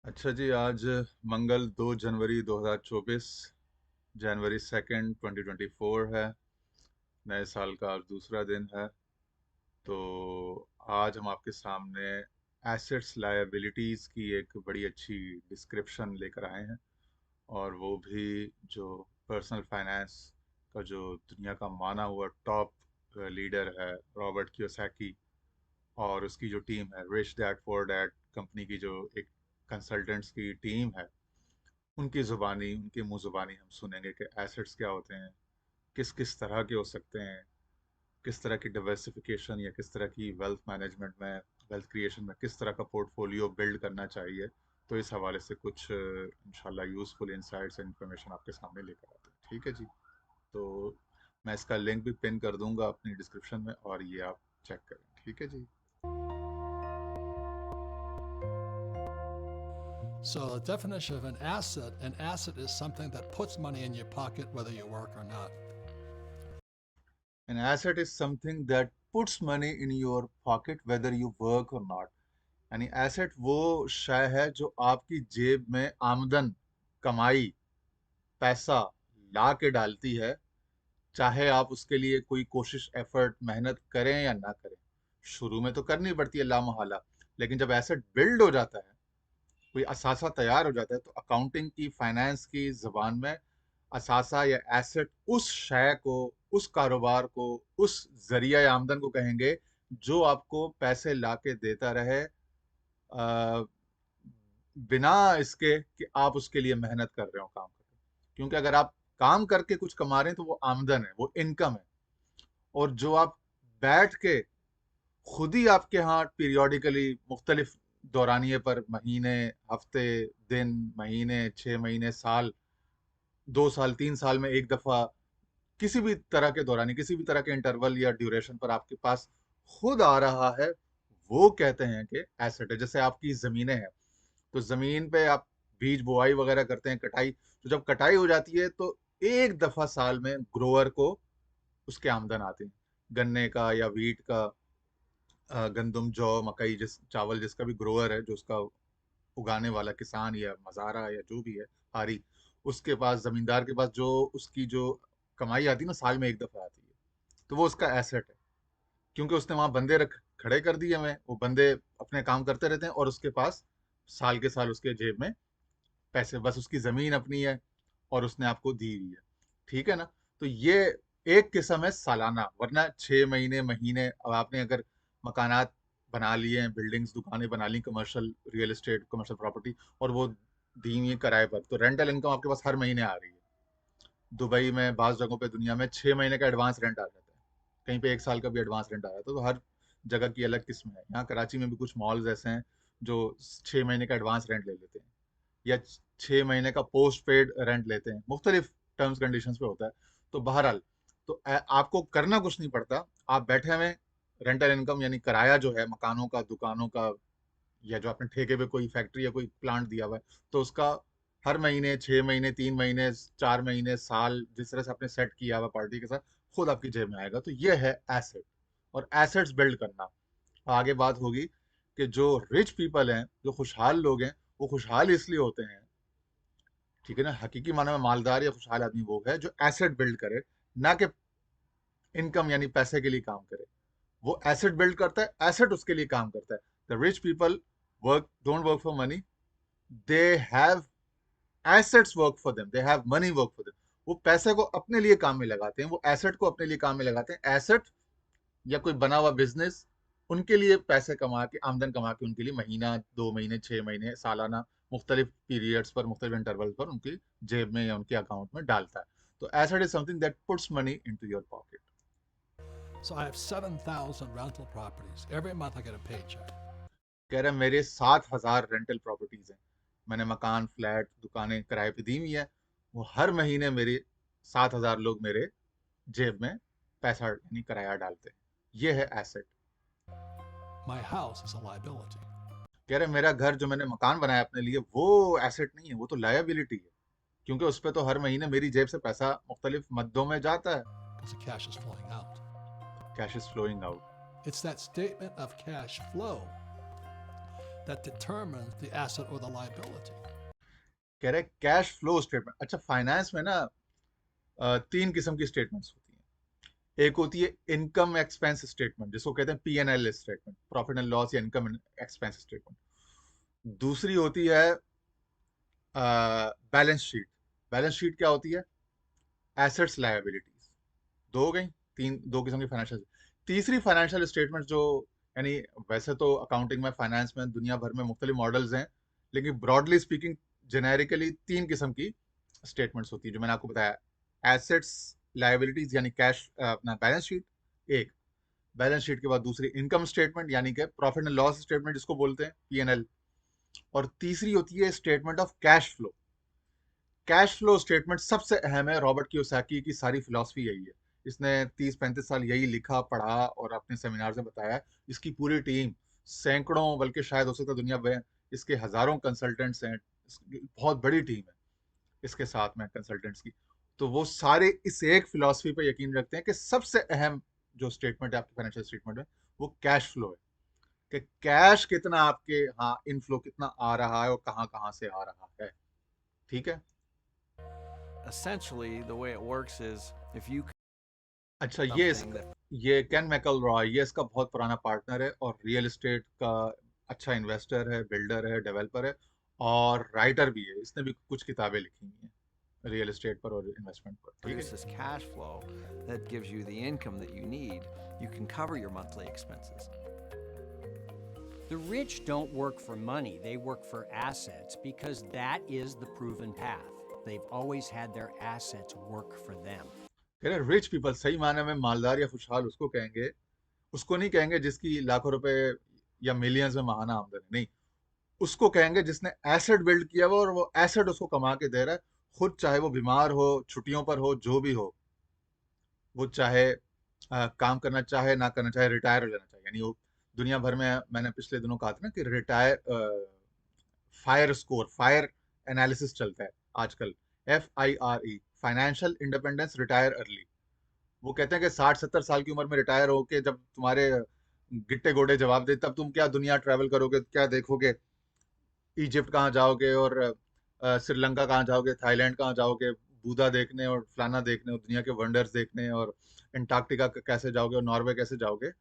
अच्छा जी, आज मंगल 2 जनवरी 2024, जनवरी 2nd 2024 है। नए साल का आज दूसरा दिन है। तो आज हम आपके सामने एसेट्स लायबिलिटीज़ की एक बड़ी अच्छी डिस्क्रिप्शन लेकर आए हैं, और वो भी जो पर्सनल फाइनेंस का जो दुनिया का माना हुआ टॉप लीडर है, रॉबर्ट कियोसाकी, और उसकी जो टीम है rich dad poor dad company की, जो एक कंसल्टेंट्स की टीम है, उनकी ज़ुबानी, उनकी मुँह ज़ुबानी हम सुनेंगे कि एसेट्स क्या होते हैं, किस किस तरह के हो सकते हैं, किस तरह की डिवर्सिफिकेशन या किस तरह की वेल्थ मैनेजमेंट में, वेल्थ क्रिएशन में किस तरह का पोर्टफोलियो बिल्ड करना चाहिए। तो इस हवाले से कुछ इंशाल्लाह यूज़फुल इंसाइट्स एंड इन्फॉर्मेशन आपके सामने लेकर आते हैं। ठीक है जी। तो मैं इसका लिंक भी पिन कर दूंगा अपनी डिस्क्रिप्शन में, और ये आप चेक करें। ठीक है जी। So, the definition of an asset is something that puts money in your pocket whether you work or not. An asset is something that puts money in your pocket whether you work or not. यानी asset वो शय है जो आपकी जेब में आमदन, कमाई, पैसा ला के डालती है, चाहे आप उसके लिए कोई कोशिश, एफर्ट, मेहनत करें या ना करें। शुरू में तो करनी पड़ती है लामहला, लेकिन जब एसेट बिल्ड हो जाता है, कोई असासा तैयार हो जाता है, तो अकाउंटिंग की, फाइनेंस की जबान में असासा या एसेट उस शय को, उस कारोबार को, उस जरिया आमदन को कहेंगे जो आपको पैसे ला के देता रहे, बिना इसके कि आप उसके लिए मेहनत कर रहे हो, काम कर रहे हो। क्योंकि अगर आप काम करके कुछ कमा रहे हैं तो वो आमदन है, वो इनकम है। और जो आप बैठ के खुद ही आपके यहाँ पीरियोडिकली मुख्तलिफ दौरानिए पर, महीने, हफ्ते, दिन, महीने, 6 महीने, साल, 2 साल, 3 साल में एक दफा, किसी भी तरह के दौरानी, किसी भी तरह के इंटरवल या ड्यूरेशन पर आपके पास खुद आ रहा है, वो कहते हैं कि एसेट है। जैसे आपकी जमीनें हैं, तो जमीन पे आप बीज बुआई वगैरह करते हैं, कटाई, तो जब कटाई हो जाती है तो एक दफा साल में ग्रोअर को उसके आमदन आते हैं, गन्ने का या वीट का, गंदुम, जौ, मकई, जिस चावल, जिसका भी ग्रोअर है, जो उसका उगाने वाला किसान या मज़ारा या जो भी है, हारी, उसके पास, जमींदार के पास, जो उसकी जो कमाई आती है ना, साल में एक दफा आती है, तो वो उसका एसेट है। क्योंकि उसने वहां बंदे रख खड़े कर दिए हुए हैं, वो बंदे अपने काम करते रहते हैं, और उसके पास साल के साल उसके जेब में पैसे, बस उसकी जमीन अपनी है और उसने आपको दी हुई है। ठीक है ना। तो ये एक किस्म है सालाना, वरना 6 महीने, महीने, अब आपने अगर मकानात बना लिए हैं, बिल्डिंग्स, दुकानें बना ली, commercial real estate, commercial property, और वो दी हुई है किराए पर, तो रेंटल इनकम आपके पास हर महीने आ रही है। दुबई में, बाज़ जगहों पे दुनिया में 6 महीने का एडवांस रेंट आ जाता है, कहीं पे 1 साल का भी एडवांस रेंट आ जाता है। तो हर जगह की अलग किस्म है। यहाँ कराची में भी कुछ मॉल्स ऐसे हैं जो 6 महीने का एडवांस रेंट ले लेते हैं, या 6 महीने का पोस्ट पेड रेंट लेते हैं, मुख्तलिफ टर्म्स कंडीशंस पे होता है। तो बहरहाल, तो आपको करना कुछ नहीं पड़ता, आप बैठे हुए रेंटल इनकम यानी किराया जो है मकानों का, दुकानों का, या जो आपने ठेके पे कोई फैक्ट्री या कोई प्लांट दिया हुआ है, तो उसका हर महीने, 6 महीने, 3 महीने, 4 महीने, साल, जिस तरह से आपने सेट किया हुआ पार्टी के साथ, खुद आपकी जेब में आएगा। तो ये है एसेट, और एसेट्स बिल्ड करना। आगे बात होगी कि जो रिच पीपल हैं, जो खुशहाल लोग हैं, वो खुशहाल इसलिए होते हैं, ठीक है ना, हकीकी माना में मालदार या खुशहाल आदमी वो है जो एसेट बिल्ड करे, ना कि इनकम यानी पैसे के लिए काम करे। वो एसेट बिल्ड करता है, एसेट उसके लिए काम करता है। The rich people work don't work for money, they have assets work for them, they have money work for them. वो पैसे को अपने लिए काम में लगाते हैं, वो एसेट को अपने लिए काम में लगाते हैं। एसेट या कोई बना हुआ बिजनेस उनके लिए पैसे कमा के, आमदन कमा के, उनके लिए महीना, 2 महीने, 6 महीने, सालाना, मुख्तलिफ पीरियड्स पर, मुख्तलिफ इंटरवल पर उनकी जेब में या उनके अकाउंट में डालता है। तो asset is something that puts money into your pocket. So, I have 7,000 rental properties. Every month I get a paycheck. कह रहे हैं मेरे 7,000 रेंटल प्रॉपर्टीज हैं, मैंने मकान, फ्लैट, दुकानें किराए पे दी हुई है, वो हर महीने मेरे 7,000 लोग मेरे जेब में पैसा यानी किराया डालते हैं। ये है asset. My house is a liability. कह रहे मेरा घर, जो मैंने मकान बनाया अपने लिए, वो एसेट नहीं है, वो तो लायबिलिटी है, क्योंकि उस पर तो हर महीने मेरी जेब से पैसा मुख्तलिफ मद्दों में जाता है। Because the cash is flowing out. Cash is flowing out. It's that statement of cash flow that determines the asset or the liability. कह रहे कैश फ्लो स्टेटमेंट। अच्छा, फाइनेंस में ना तीन किस्म की स्टेटमेंट्स होती हैं। एक होती है इनकम एक्सपेंस स्टेटमेंट, जिसको कहते हैं P&L statement, profit and loss या इनकम एक्सपेंस स्टेटमेंट। दूसरी होती है बैलेंस शीट। बैलेंस शीट क्या होती है? Assets liabilities. दो हो गई, तीन, दो किस्म की फाइनेंशियल। तीसरी फाइनेंशियल स्टेटमेंट जो, यानी वैसे तो अकाउंटिंग में, फाइनेंस में, दुनिया भर में मुख्तलिफ मॉडल्स हैं, लेकिन ब्रॉडली स्पीकिंग जेनेरिकली तीन किस्म की स्टेटमेंट्स होती है जो मैंने आपको बताया। एसेट्स लायबिलिटीज यानी कैश, अपना बैलेंस शीट एक। बैलेंस शीट के बाद दूसरी इनकम स्टेटमेंट यानी कि प्रॉफिट एंड लॉस स्टेटमेंट जिसको बोलते हैं, P&L। और तीसरी होती है statement of cash flow. Cash flow statement सबसे अहम है। रॉबर्ट कियोसाकी की सारी फिलॉसफी यही है। इसने 30-35 साल यही लिखा, पढ़ा और अपने सेमिनार में बताया। इसकी पूरी टीम, सैकड़ों, बल्कि शायद हो सकता है दुनिया में इसके हजारों कंसल्टेंट्स हैं। बहुत बड़ी टीम है इसके साथ में कंसल्टेंट्स की। तो वो सारे इस एक फिलॉसफी पे यकीन रखते हैं कि सबसे अहम जो स्टेटमेंट है आपकी फाइनेंशियल स्टेटमेंट में, वो कैश फ्लो है। कि कैश कितना आपके यहाँ इनफ्लो कितना आ रहा है और कहाँ कहाँ से आ रहा है। ठीक है। Essentially, the way it works is if you अच्छा, something that ये कैन मैकलरॉय, ये इसका बहुत पुराना पार्टनर है और रियल एस्टेट का अच्छा इन्वेस्टर है, बिल्डर है, डेवलपर है और राइटर भी है। इसने भी कुछ किताबें लिखी हुई हैं रियल एस्टेट पर और इन्वेस्टमेंट पर। ठीक है। produces cash flow that gives you the income that you need, you can cover your monthly expenses. The rich don't work for money, they work for assets because that is the proven path. They've always had their assets work for them. कह रहे rich people सही मायने में मालदार या खुशहाल उसको कहेंगे, उसको नहीं कहेंगे जिसकी लाखों रुपए या मिलियंस में माहाना आमदनी, नहीं। उसको कहेंगे जिसने एसेट बिल्ड किया हुआ और वो एसेट उसको कमा के दे रहा है खुद, चाहे वो बीमार हो, छुट्टियों पर हो, जो भी हो। वो चाहे काम करना चाहे ना करना चाहे, रिटायर हो जाना चाहिए, यानी वो दुनिया भर में, मैंने पिछले दिनों कहा था ना कि retire fire score, fire analysis चलता है आजकल, FIRE, financial independence retire early. वो कहते हैं कि 60-70 साल की उम्र में रिटायर होके जब तुम्हारे गिट्टे गोडे जवाब दे, तब तुम क्या दुनिया ट्रैवल करोगे, क्या देखोगे, इजिप्ट कहाँ जाओगे और श्रीलंका कहाँ जाओगे, थाईलैंड कहाँ जाओगे, बूधा देखने और फलाना देखने और दुनिया के वंडर्स देखने, और अंटार्कटिका कैसे जाओगे और नॉर्वे कैसे जाओगे,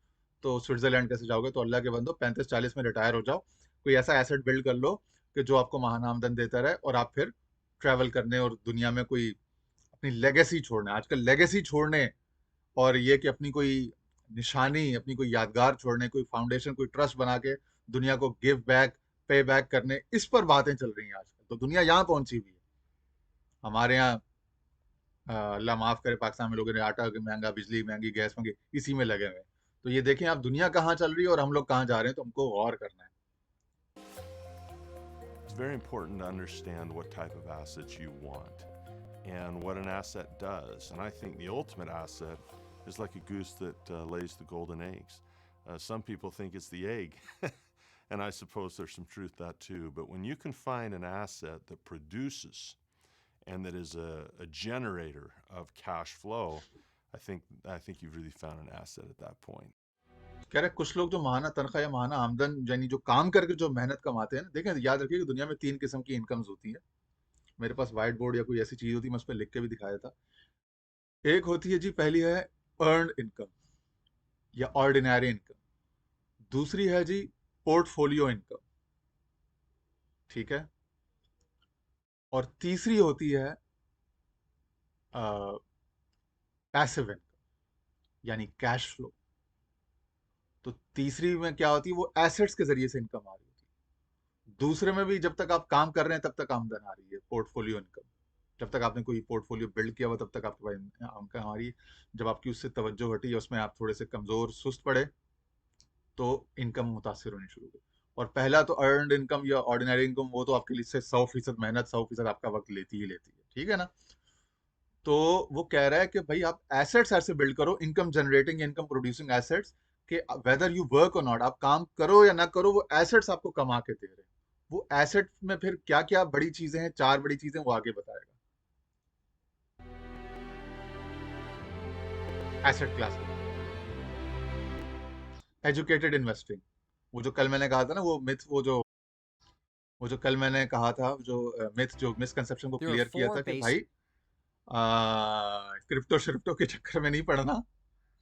तो स्विट्जरलैंड कैसे जाओगे। तो अल्लाह के बंदो 35-40 में रिटायर हो जाओ, कोई ऐसा एसेट बिल्ड कर लो कि जो आपको महाना आमदन देता रहे और आप फिर ट्रैवल करने और दुनिया में कोई अपनी लेगेसी छोड़ना। आजकल लेगेसी छोड़ने और ये कि अपनी कोई निशानी, अपनी कोई यादगार छोड़ने, कोई फाउंडेशन, कोई ट्रस्ट बना के दुनिया को गिव बैक, पे बैक करने, इस पर बातें चल रही हैं आजकल। तो दुनिया यहाँ पहुंची हुई है। हमारे यहाँ अल्लाह माफ करे, पाकिस्तान में लोगों ने आटा महंगा, बिजली महंगी, गैस महंगी, इसी में लगे हुए हैं। तो ये देखें आप दुनिया कहाँ चल रही है और हम लोग कहाँ जा रहे हैं, तो हमको गौर करना है। It's very important to understand what type of assets you want and what an asset does. And I think the ultimate asset is like a goose that lays the golden eggs. Some people think it's the egg, and I suppose there's some truth to that too. But when you can find an asset that produces and that is a generator of cash flow, I think you've really found an asset at that point. कह रहे कुछ लोग जो महाना तनख्वाह या महाना आमदन, यानी जो काम करके जो मेहनत कमाते हैं ना, देखें याद रखिए कि दुनिया में तीन किस्म की इनकम्स होती है। मेरे पास व्हाइट बोर्ड या कोई ऐसी चीज होती है, मैं उस पर लिख के भी दिखाया था। एक होती है जी, पहली है अर्नड इनकम या ऑर्डिनरी इनकम। दूसरी है जी पोर्टफोलियो इनकम, ठीक है। और तीसरी होती है पैसिव इनकम यानी कैश फ्लो। तो तीसरी में क्या होती है, वो एसेट्स के जरिए से इनकम आ रही होती है। दूसरे में भी जब तक आप काम कर रहे हैं तब तक आमदन आ रही है, पोर्टफोलियो इनकम। जब तक आपने कोई पोर्टफोलियो बिल्ड किया हुआ तब तक आपके पास इनकम आ रही है। जब आपकी उससे तवज्जो हटी, उसमें आप थोड़े से कमजोर सुस्त पड़े, तो इनकम मुतासिर होनी शुरू हुई। और पहला तो अर्नड इनकम या ऑर्डिनरी इनकम, वो तो आपके लिए से 100% मेहनत, 100% आपका वक्त लेती ही लेती है, ठीक है ना। तो वो कह रहा है कि भाई आप एसेट्स ऐसे बिल्ड करो, income generating, income producing assets, कि वेदर यू वर्क और नॉट, आप काम करो या ना करो, वो एसेट्स आपको कमा के दे रहे हैं। वो एसेट में फिर क्या क्या बड़ी चीजें हैं, 4 बड़ी चीजें, वो आगे बताएगा। एसेट क्लास, एजुकेटेड इन्वेस्टिंग, वो जो कल मैंने कहा था ना, वो मिथ, वो जो वो जो कल मैंने कहा था, जो मिथ, जो मिसकंसेप्शन को There are क्लियर किया 4 था कि basic भाई क्रिप्टो श्रिप्टो के चक्कर में नहीं पड़ना,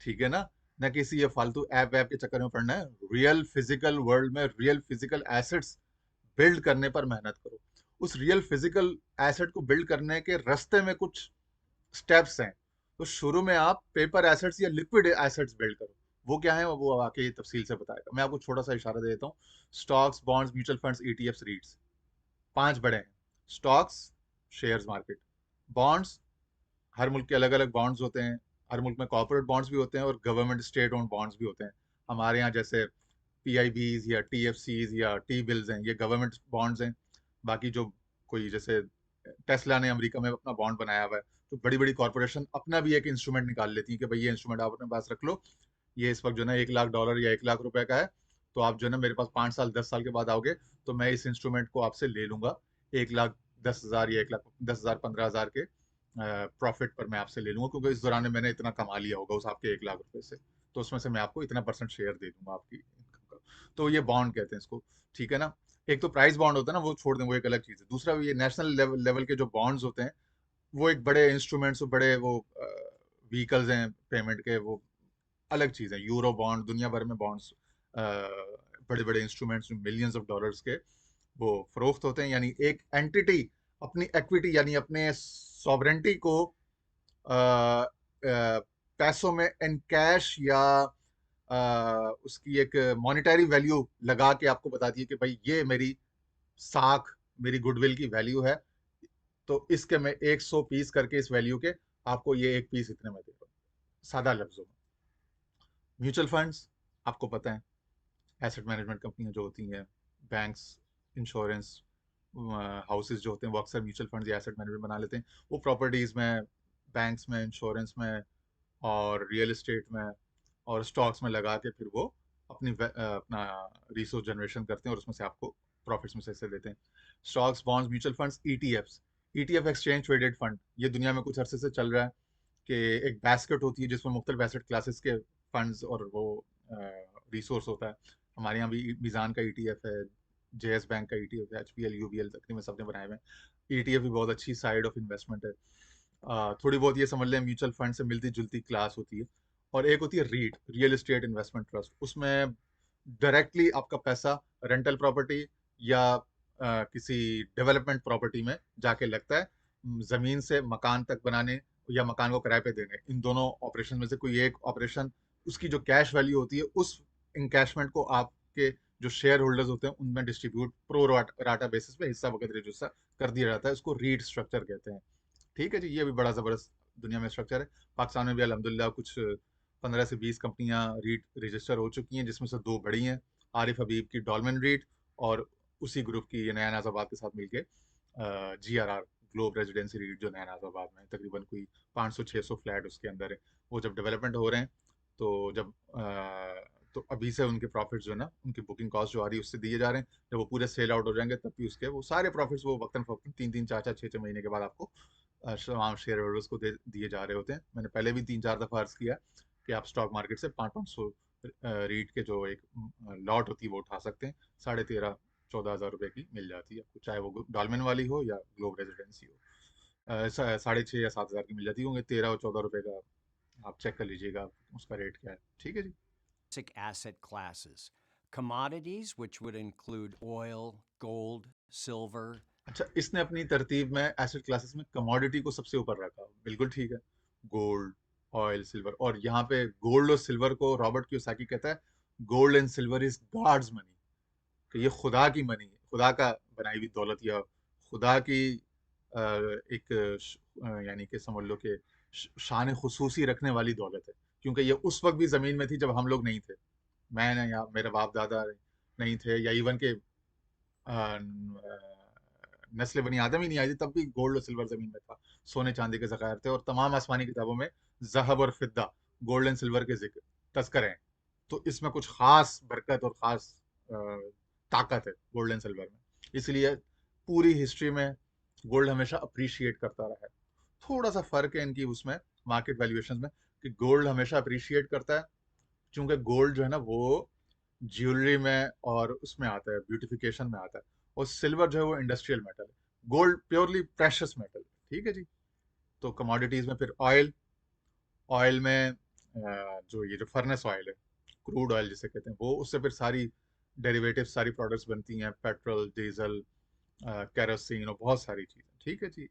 ठीक है ना, ना किसी ये फालतू ऐप वैप के चक्कर में पड़ना है। रियल फिजिकल वर्ल्ड में रियल फिजिकल एसेट्स बिल्ड करने पर मेहनत करो। उस रियल फिजिकल एसेट को बिल्ड करने के रास्ते में कुछ स्टेप्स हैं। तो शुरू में आप पेपर एसेट्स या लिक्विड एसेट्स बिल्ड करो। वो क्या है वो आके ये तफसील से बताएगा। मैं आपको छोटा सा इशारा दे देता हूँ। Stocks, bonds, mutual funds, ETFs, रीट्स, 5 बड़े हैं। Stocks, shares market. बॉन्ड्स, हर मुल्क के अलग अलग बॉन्ड्स होते हैं। हर मुल्क में कॉर्पोरेट बॉन्ड्स भी होते हैं और गवर्नमेंट स्टेट ओन्ड बॉन्ड्स भी होते हैं। हमारे यहाँ जैसे पीआईबीज या टीएफसीज या टी बिल्स हैं, ये गवर्नमेंट बॉन्ड्स हैं। बाकी जो कोई जैसे टेस्ला ने अमेरिका में अपना बॉन्ड बनाया हुआ है, तो बड़ी बड़ी कॉर्पोरेशन अपना भी एक इंस्ट्रूमेंट निकाल लेती है कि भाई ये इंस्ट्रूमेंट आप अपने पास रख लो, ये इस वक्त जो है ना $1 लाख या $1 लाख का है, तो आप जो है ना मेरे पास 5 साल 10 साल के बाद आओगे तो मैं इस इंस्ट्रूमेंट को आपसे ले लूंगा 1,10,000 या 1,10,000 15,000 के प्रॉफिट पर मैं आपसे ले लूंगा, क्योंकि इस दौरान में मैंने इतना कमा लिया होगा उस आपके $1 लाख से, तो उसमें से मैं आपको इतना % शेयर दे दूंगा आपकी इनकम का। तो ये बॉन्ड कहते हैं इसको, ठीक है ना। एक तो प्राइस बॉन्ड होता है ना, वो छोड़ दें, वो एक अलग चीज़ है। दूसरा ये नेशनल लेवल के जो बॉन्ड्स होते हैं, वो एक बड़े इंस्ट्रूमेंट्स, बड़े वो व्हीकल्स हैं पेमेंट के, वो अलग चीज़ है। यूरो बॉन्ड, दुनिया भर में बॉन्ड्स, बड़े बड़े इंस्ट्रूमेंट्स मिलियंस ऑफ डॉलर्स के वो फरोख्त होते हैं। यानी एक एंटिटी अपनी इक्विटी यानी अपने सॉवरेंटी को पैसों में इन कैश या उसकी एक मॉनेटरी वैल्यू लगा के आपको बताती है कि भाई ये मेरी साख, मेरी गुडविल की वैल्यू है, तो इसके मैं 100 पीस करके इस वैल्यू के आपको ये एक पीस इतने में दे रहा हूँ, सादा लफ्जों में। म्यूचुअल फंड्स आपको पता है, एसेट मैनेजमेंट कंपनियां जो होती हैं, बैंक्स, इंश्योरेंस हाउसेस जो होते हैं, वो अक्सर म्यूचुअल फंड्स या एसेट मैनेजमेंट बना लेते हैं। वो प्रॉपर्टीज़ में, बैंक्स में, इंश्योरेंस में और रियल एस्टेट में और स्टॉक्स में लगा के फिर वो अपना रिसोर्स जनरेशन करते हैं और उसमें से आपको प्रॉफिट्स में से हिस्से देते हैं। Stocks, bonds, mutual funds, ETFs. ETF exchange traded fund, ये दुनिया में कुछ अरसे से चल रहा है कि एक बास्केट होती है जिसमें मुख्तलिफ एसेट क्लासेस के फंड्स और वो रिसोर्स होता है। हमारे यहाँ भी मीज़ान का ईटीएफ है, जेएस बैंक का ईटीएफ है, एचपीएल, यूबीएल तकरीबन सबने बनाए हुए हैं। ईटीएफ भी बहुत अच्छी साइड ऑफ इन्वेस्टमेंट है। थोड़ी बहुत ये समझ लें म्यूचुअल फंड से मिलती जुलती क्लास होती है। और एक होती है REIT, real estate investment trust. उसमें डायरेक्टली आपका पैसा रेंटल प्रॉपर्टी या किसी डेवलपमेंट प्रॉपर्टी में जाके लगता है, ज़मीन से मकान तक बनाने या मकान को किराए पे देने, इन दोनों ऑपरेशन में से कोई एक ऑपरेशन, उसकी जो कैश वैल्यू होती है, उस इनकैशमेंट को आपके जो शेयर होल्डर्स होते हैं उनमें डिस्ट्रीब्यूट प्रो राटा बेसिस पे हिस्सा वगैरह जो कर दिया जाता है, उसको रीट स्ट्रक्चर कहते हैं। ठीक है जी, ये भी बड़ा ज़बरदस्त दुनिया में स्ट्रक्चर है। पाकिस्तान में भी अल्हम्दुलिल्लाह कुछ 15 से 20 कंपनियां रीट रजिस्टर हो चुकी हैं, जिसमें से 2 बड़ी हैं, आरिफ हबीब की डॉलमेन रीट और उसी ग्रुप की ये नया नाजाबाद के साथ मिलके GRR, ग्लोब रेजिडेंसी रीट, जो नया नाजाबाद में है। तकरीबन कोई 500-600 फ्लैट उसके अंदर है। वो जब डेवलपमेंट हो रहे हैं तो जब तो अभी से उनके प्रॉफिट्स जो है ना, उनकी बुकिंग कॉस्ट जो आ रही है उससे दिए जा रहे हैं। जब वो पूरे सेल आउट हो जाएंगे तब भी उसके वो सारे प्रॉफिट्स वो वक्तन फवक्तन 3-3, 4-4, 6-6 महीने के बाद आपको तमाम शेयर होल्डर्स को दिए जा रहे होते हैं। मैंने पहले भी 3-4 दफ़ा अर्ज किया कि आप स्टॉक मार्केट से 500-500 रीट के जो एक लॉट होती है वो उठा सकते हैं। 13,500-14,000 रुपए की मिल जाती है आपको, चाहे वो डॉलमेन वाली हो या ग्लोब रेजिडेंसी हो। 6,500 या 7,000 की मिल जाती होंगे। 13 और 14 रुपए का आप चेक कर लीजिएगा उसका रेट क्या है। ठीक है जी। asset classes. Commodities, which would include oil, gold, silver. अच्छा, इसने अपनी तरतीब में एसेट क्लासेस में कमोडिटी को सबसे ऊपर रखा, बिल्कुल ठीक है। गोल्ड, ऑयल, सिल्वर, और यहाँ पे गोल्ड और सिल्वर को रॉबर्ट कियोसाकी कहता है gold and silver is God's money, कि ये खुदा की मनी है, खुदा का बनाई हुई दौलत या खुदा की यानी कि समझ लो कि शान खुसूसी रखने वाली दौलत है, क्योंकि ये उस वक्त भी ज़मीन में थी जब हम लोग नहीं थे, मैं या मेरे बाप दादा नहीं थे, या इवन के नस्ल बनी आदम ही नहीं आई थी तब भी गोल्ड और सिल्वर जमीन में था, सोने चांदी के ज़खायर थे। और तमाम आसमानी किताबों में जहब और फिद्दा, गोल्ड एंड सिल्वर के जिक्र तस्करे हैं। तो इसमें कुछ खास बरकत और खास ताकत है गोल्ड एंड सिल्वर में, इसलिए पूरी हिस्ट्री में गोल्ड हमेशा अप्रिशिएट करता रहा है। थोड़ा सा फर्क है इनकी उसमें मार्केट वैल्यूएशन में, कि गोल्ड हमेशा अप्रिशिएट करता है क्योंकि गोल्ड जो है ना वो ज्वेलरी में और उसमें आता है, ब्यूटिफिकेशन में आता है, और सिल्वर जो है वो इंडस्ट्रियल मेटल है, गोल्ड प्योरली प्रेशियस मेटल। ठीक है जी। तो कमोडिटीज में फिर ऑयल, ऑयल में जो ये जो फर्नेस ऑयल है, क्रूड ऑयल जिसे कहते हैं, वो उससे फिर सारी डेरिवेटिव सारी प्रोडक्ट्स बनती हैं, पेट्रोल, डीजल, केरोसिन और बहुत सारी चीजें। ठीक है जी।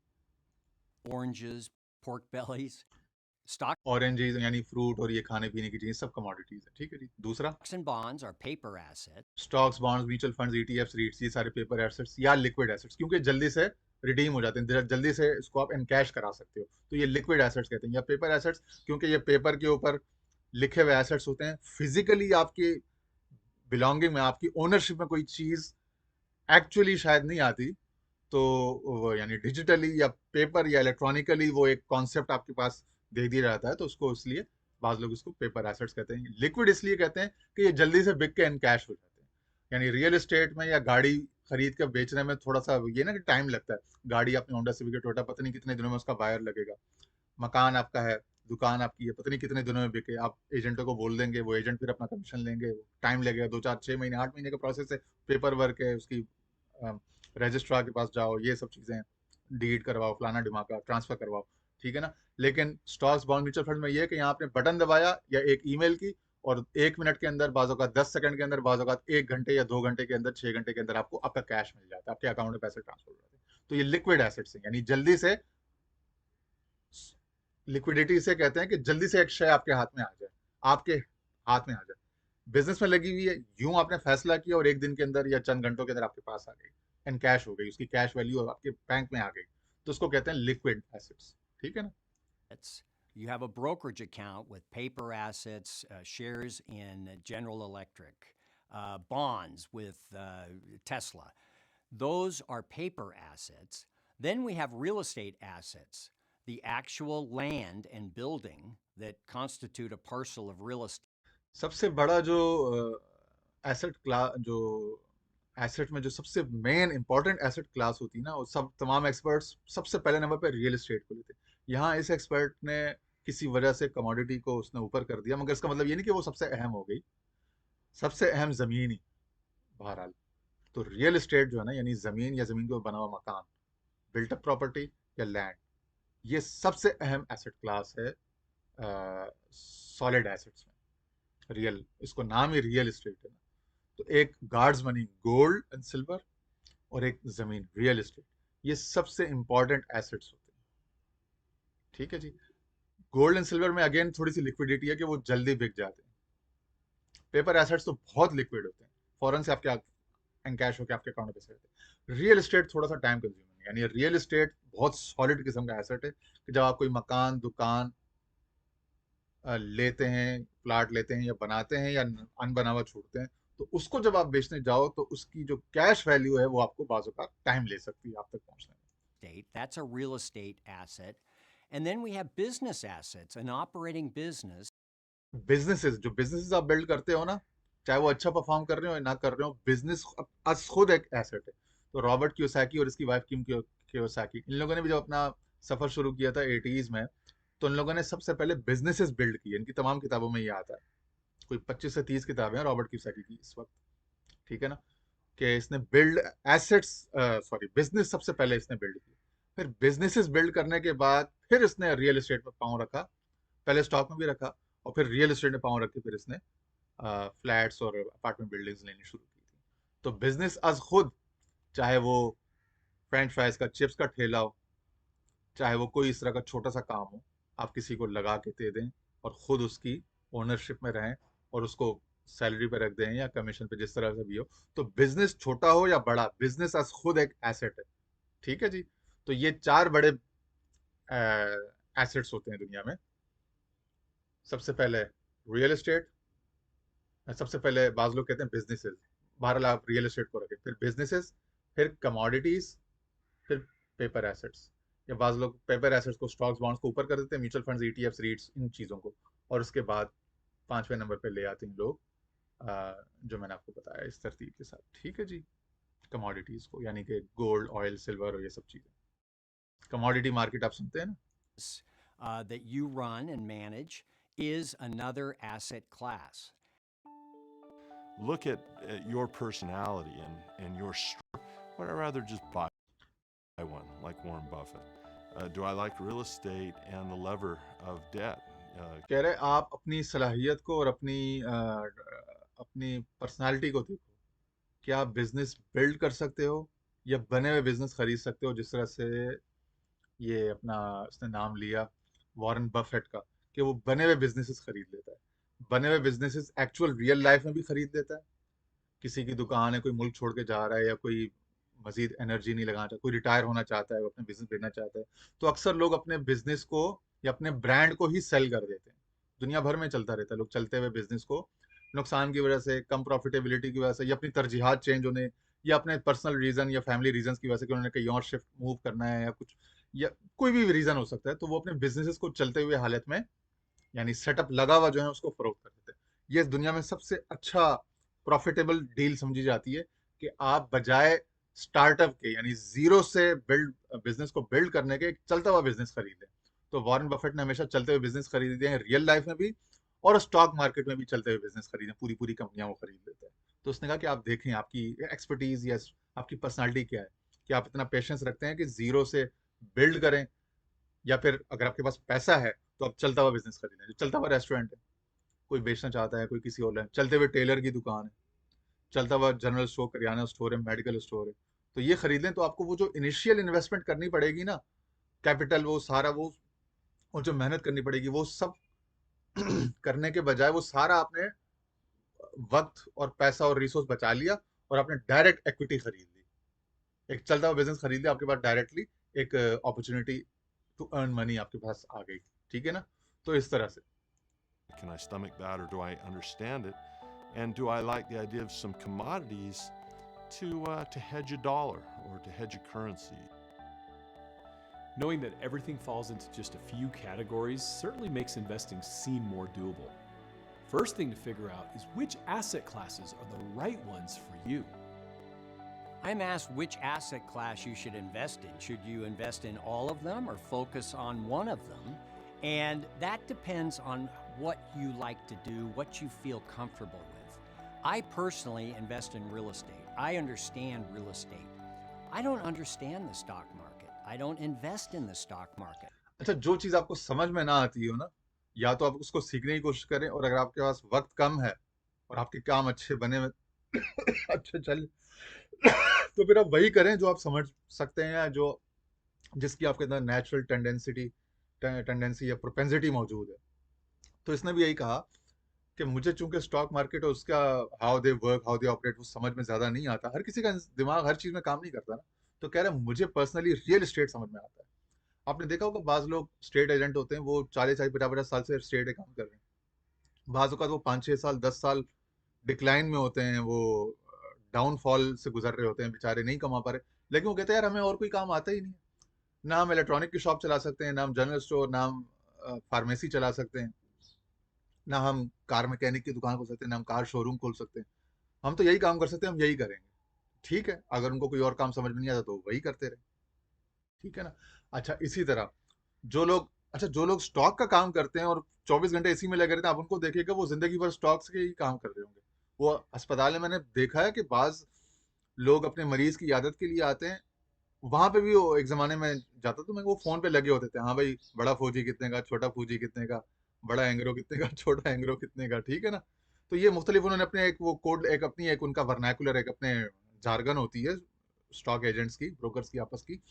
Oranges, pork bellies. Stocks oranges यानी फ्रूट और ये खाने पीने की चीजें सब कमोडिटीज है। ठीक है जी। दूसरा, and bonds are paper assets. Stocks, bonds, mutual funds, ETFs, रीट्स, ये सारे पेपर एसेट्स या लिक्विड एसेट्स, क्योंकि जल्दी से रिडीम हो जाते हैं, जल्दी से इसको आप इनकैश करा सकते हो, तो ये लिक्विड एसेट्स कहते हैं। या पेपर एसेट्स, क्योंकि ये पेपर के ऊपर लिखे हुए एसेट्स होते हैं, फिजिकली आपकी बिलोंगिंग में, आपकी ओनरशिप में कोई चीज एक्चुअली शायद नहीं आती, तो वो यानी डिजिटली या पेपर या इलेक्ट्रॉनिकली वो एक कॉन्सेप्ट आपके पास दे दिया जाता है, तो उसको इसलिए बाज लोग इसको पेपर एसेट्स कहते हैं। लिक्विड इसलिए कहते हैं कि ये जल्दी से बिक के इनकैश हो जाते हैं। यानी रियल एस्टेट में या गाड़ी खरीद के बेचने में थोड़ा सा ये ना कि टाइम लगता है, गाड़ी आपने होंडा सिविक टोयोटा, पता नहीं कितने दिनों में उसका बायर लगेगा। मकान आपका है, दुकान आपकी है, पता नहीं कितने दिनों में बिके, आप एजेंटों को बोल देंगे, वो एजेंट फिर अपना कमीशन लेंगे, टाइम लगेगा, 2 4 6 महीने 8 महीने का प्रोसेस है, पेपर वर्क है उसकी, रजिस्ट्रार के पास जाओ, ये सब चीजें, डीड करवाओ, फलाना डिमाका, ट्रांसफर करवाओ। ठीक है ना। लेकिन स्टॉक्स, बॉन्ड, म्यूचुअल फंड में ये है कि यहाँ आपने बटन दबाया या एक ईमेल की, और 1 मिनट के अंदर, बाजों का 10 सेकंड के अंदर, बाजों का 1 घंटे या 2 घंटे के अंदर, 6 घंटे के अंदर आपको आपका कैश मिल जाता है, आपके अकाउंट में पैसे ट्रांसफर हो जाते हैं। तो ये लिक्विड एसेट्स है, यानी जल्दी से, लिक्विडिटी से कहते हैं कि जल्दी से एक शेयर आपके हाथ में आ जाए, आपके हाथ में आ जाए। बिजनेस में लगी हुई है, यूं आपने फैसला किया और एक दिन के अंदर या चंद घंटों के अंदर आपके पास आ गई, एंड कैश हो गई, उसकी कैश वैल्यू आपके बैंक में आ गई, तो उसको कहते हैं लिक्विड एसेट्स। ठीक है ना। You have a brokerage account with paper assets, shares in General Electric, bonds with Tesla. Those are paper assets. Then we have real estate assets, the actual land and building that constitute a parcel of real estate. सबसे बड़ा जो asset class, जो asset में जो सबसे main important asset class होती है ना, वो सब तमाम एक्सपर्ट्स सबसे पहले नंबर पे रियल एस्टेट को लेते हैं। यहाँ इस एक्सपर्ट ने किसी वजह से कमोडिटी को उसने ऊपर कर दिया, मगर इसका मतलब ये नहीं कि वो सबसे अहम हो गई, सबसे अहम जमीन ही बहरहाल। तो रियल एस्टेट जो है ना, यानी जमीन या जमीन के ऊपर बना हुआ मकान, बिल्ट अप प्रॉपर्टी या लैंड, ये सबसे अहम एसेट क्लास है सॉलिड एसेट्स में। रियल, इसको नाम ही रियल एस्टेट है ना। तो एक guards money, gold and silver, और एक जमीन, रियल एस्टेट, ये सबसे इंपॉर्टेंट एसेट्स होते हैं। ठीक है जी। गोल्ड एंड सिल्वर में अगेन थोड़ी सी लिक्विडिटी है कि वो जल्दी बिक जाते हैं। पेपर एसेट्स तो बहुत लिक्विड होते हैं, फौरन से आपके एनकैश होकर आपके अकाउंट में पैसे रहते हैं। रियल एस्टेट थोड़ा सा टाइम कंज्यूमिंग है, यानी रियल एस्टेट बहुत सॉलिड किस्म का एसेट है कि जब आप कोई मकान, दुकान लेते हैं, प्लाट लेते हैं या बनाते हैं या अनबना हुआ छोड़ते हैं, तो उसको जब आप बेचने जाओ तो उसकी जो कैश वैल्यू है वो आपको बाजू का टाइम ले सकती है आप तक पहुंचने में। That's a real estate asset. And then we have business assets, an operating business. Businesses, जो बिजनेसेस आप बिल्ड करते हो ना, चाहे वो अच्छा परफॉर्म कर रहे हो या ना कर रहे हो, बिजनेस आज खुद एक एसेट है। तो रॉबर्ट कियोसाकी और इसकी वाइफ किम कियोसाकी, इन लोगों ने भी जब अपना सफर शुरू किया था 80s में, तो इन लोगों ने सबसे पहले बिजनेसेस बिल्ड किए। इनकी तमाम किताबों में ये आता है, कोई 25 से 30 किताबें हैं रॉबर्ट कियोसाकी की इस वक्त। ठीक है ना। कि इसने बिल्ड एसेट्स, सॉरी बिजनेस सबसे पहले इसने बिल्ड किया, फिर बिजनेसेस बिल्ड करने के बाद फिर इसने रियल एस्टेट में पाँव रखा, पहले स्टॉक में भी रखा, और फिर रियल एस्टेट में पाँव रख के फिर इसने फ्लैट्स और अपार्टमेंट बिल्डिंग्स लेनी शुरू की थी। तो बिजनेस आज खुद, चाहे वो फ्रेंच फ्राइज का, चिप्स का ठेला हो, चाहे वो कोई इस तरह का छोटा सा काम हो, आप किसी को लगा के दे दें और खुद उसकी ओनरशिप में रहें और उसको सैलरी पे रख दें या कमीशन पे, जिस तरह से भी हो, तो बिजनेस छोटा हो या बड़ा, बिजनेस आज खुद एक एसेट है। ठीक है जी। तो ये 4 बड़े एसेट्स होते हैं दुनिया में। सबसे पहले रियल एस्टेट, सबसे पहले बाज लोग कहते हैं बिजनेसेस, बहरहाल आप रियल एस्टेट को रखें, फिर बिजनेसेस, फिर कमोडिटीज, फिर पेपर एसेट्स, या बाज लोग पेपर एसेट्स को, स्टॉक्स, बॉन्ड्स को ऊपर कर देते हैं, म्यूचुअल फंड्स, ईटीएफ्स, रीट्स, इन चीज़ों को, और उसके बाद 5वें नंबर पे ले आते हैं लोग जो मैंने आपको बताया इस तरतीब के साथ। ठीक है जी। कमोडिटीज को, यानी कि गोल्ड, ऑयल, सिल्वर और ये सब चीज़ें। कमोडिटी मार्केट आप सुनते हैं ना। That you run and manage is another asset class. Look at your personality and your or I'd rather just buy one, like Warren Buffett? Do I like real estate and the lever of debt? कह रहे आप अपनी सलाहियत को और अपनी personality को देखो। क्या आप बिजनेस बिल्ड कर सकते हो या बने हुए बिजनेस खरीद सकते हो, जिस तरह से ये अपना उसने नाम लिया वॉरेन बफेट का, कि वो बने हुए बिजनेसेस खरीद लेता है। बने हुए बिजनेसेस एक्चुअल रियल लाइफ में भी खरीद लेता है। किसी की दुकान है, कोई मुल्क छोड़ के जा रहा है, या कोई मजीद एनर्जी नहीं लगाना चाहता, कोई रिटायर होना चाहता है, वो अपने बिजनेस देखना चाहता है, तो अक्सर लोग अपने बिजनेस को या अपने ब्रांड को ही सेल कर देते हैं। दुनिया भर में चलता रहता है, लोग चलते हुए बिजनेस को नुकसान की वजह से, कम प्रॉफिटेबिलिटी की वजह से, या अपनी तरजीहात चेंज होने, या अपने पर्सनल रीजन या फैमिली रीजन की वजह से कि उन्होंने कहीं और शिफ्ट मूव करना है, या कुछ, या कोई भी रीजन हो सकता है, तो वो अपने बिजनेसेस को चलते हुए हालत में, यानी सेटअप लगा हुआ जो है उसको फरोख्त कर देते हैं। ये इस दुनिया में सबसे अच्छा प्रॉफिटेबल डील समझी जाती है, कि आप बजाय स्टार्टअप के, यानी जीरो से बिजनेस को बिल्ड करने के, एक चलता हुआ बिजनेस खरीदें। तो वॉरेन बफेट ने हमेशा चलते हुए बिजनेस खरीदे हैं, रियल लाइफ में भी और स्टॉक मार्केट में भी चलते हुए बिजनेस खरीदे, पूरी पूरी कंपनियां वो खरीद लेते हैं। तो उसने कहा कि आप देखें आपकी एक्सपर्टीज या आपकी पर्सनालिटी क्या है, कि आप इतना पेशेंस रखते हैं कि जीरो से बिल्ड करें, या फिर अगर आपके पास पैसा है तो आप चलता हुआ बिजनेस खरीदें। जो चलता हुआ रेस्टोरेंट है, कोई बेचना चाहता है, कोई किसी और लाइन, चलते हुए टेलर की दुकान है, चलता हुआ जनरल स्टोर, करियाना स्टोर है, मेडिकल स्टोर है, तो ये खरीद लें। तो आपको वो जो इनिशियल इन्वेस्टमेंट करनी पड़ेगी ना, कैपिटल, वो सारा वो और जो मेहनत करनी पड़ेगी, वो सब करने के बजाय वो सारा आपने वक्त और पैसा और रिसोर्स बचा लिया, और आपने डायरेक्ट इक्विटी खरीद ली, एक चलता हुआ बिजनेस खरीद लिया, आपके पास डायरेक्टली एक अपॉर्चुनिटी टू अर्न मनी आपके पास आ गई। ठीक है ना? तो इस तरह से Can I stomach that, or do I understand it? And do I like the idea of some commodities to hedge a dollar or to hedge a currency? Knowing that everything falls into just a few categories certainly makes investing seem more doable. First thing to figure out is which asset classes are the right ones for you. I'm asked which asset class you should invest in. Should you invest in all of them or focus on one of them? And that depends on what you like to do, what you feel comfortable with. I personally invest in real estate. I understand real estate. I don't understand the stock market. I don't invest in the stock market. अच्छा, जो चीज आपको समझ में ना आती हो ना, या तो आप उसको सीखने की कोशिश करें, और अगर आपके पास वक्त कम है और आपके काम अच्छे बने हुए अच्छे चल तो फिर आप वही करें जो आप समझ सकते हैं, या जो जिसकी आपके अंदर नेचुरल टेंडेंसी या प्रोपेंसिटी मौजूद है। तो इसने भी यही कहा कि मुझे चूंकि स्टॉक मार्केट और उसका how they work, how they operate, वो समझ में ज्यादा नहीं आता। हर किसी का दिमाग हर चीज में काम नहीं करता ना। तो कह रहे हैं मुझे पर्सनली रियल एस्टेट समझ में आता है। आपने देखा होगा बाज लोग स्टेट एजेंट होते हैं, वो 40-50 साल से स्टेट काम कर रहे हैं। बाजों का वो 5-6 साल 10 साल डिक्लाइन में होते हैं, वो डाउनफॉल से गुजर रहे होते हैं, बेचारे नहीं कमा पा रहे, लेकिन वो कहते हैं यार हमें और कोई काम आता ही नहीं है। ना हम इलेक्ट्रॉनिक की शॉप चला सकते हैं, ना हम जनरल स्टोर, ना हम फार्मेसी चला सकते हैं, ना हम कार मैकेनिक की दुकान खोल सकते हैं, ना हम कार शोरूम खोल सकते हैं। हम तो यही काम कर सकते हैं, हम यही करेंगे। ठीक है, अगर उनको कोई और काम समझ में नहीं आता तो वही करते रहे। ठीक है ना? अच्छा, इसी तरह जो लोग स्टॉक का काम करते हैं और 24 घंटे इसी में लगे रहते हैं, आप उनको देखिएगा वो जिंदगी भर स्टॉक्स के ही काम कर रहे होंगे। वो अस्पताल में मैंने देखा है कि बाज लोग अपने मरीज की इयादत के लिए आते हैं, वहां पे भी वो एक जमाने में जाता तो मैं, वो फोन पे लगे होते थे, हाँ भाई बड़ा फौजी कितने का, छोटा फौजी कितने का, बड़ा एंग्रो कितने का, छोटा एंग्रो कितने का। ठीक है ना? तो ये मुख्तलिफ उन्होंने अपने एक वो कोड, एक अपनी एक उनका वर्नाकुलर, एक अपने जार्गन होती है स्टॉक एजेंट्स की, ब्रोकर्स की आपस की।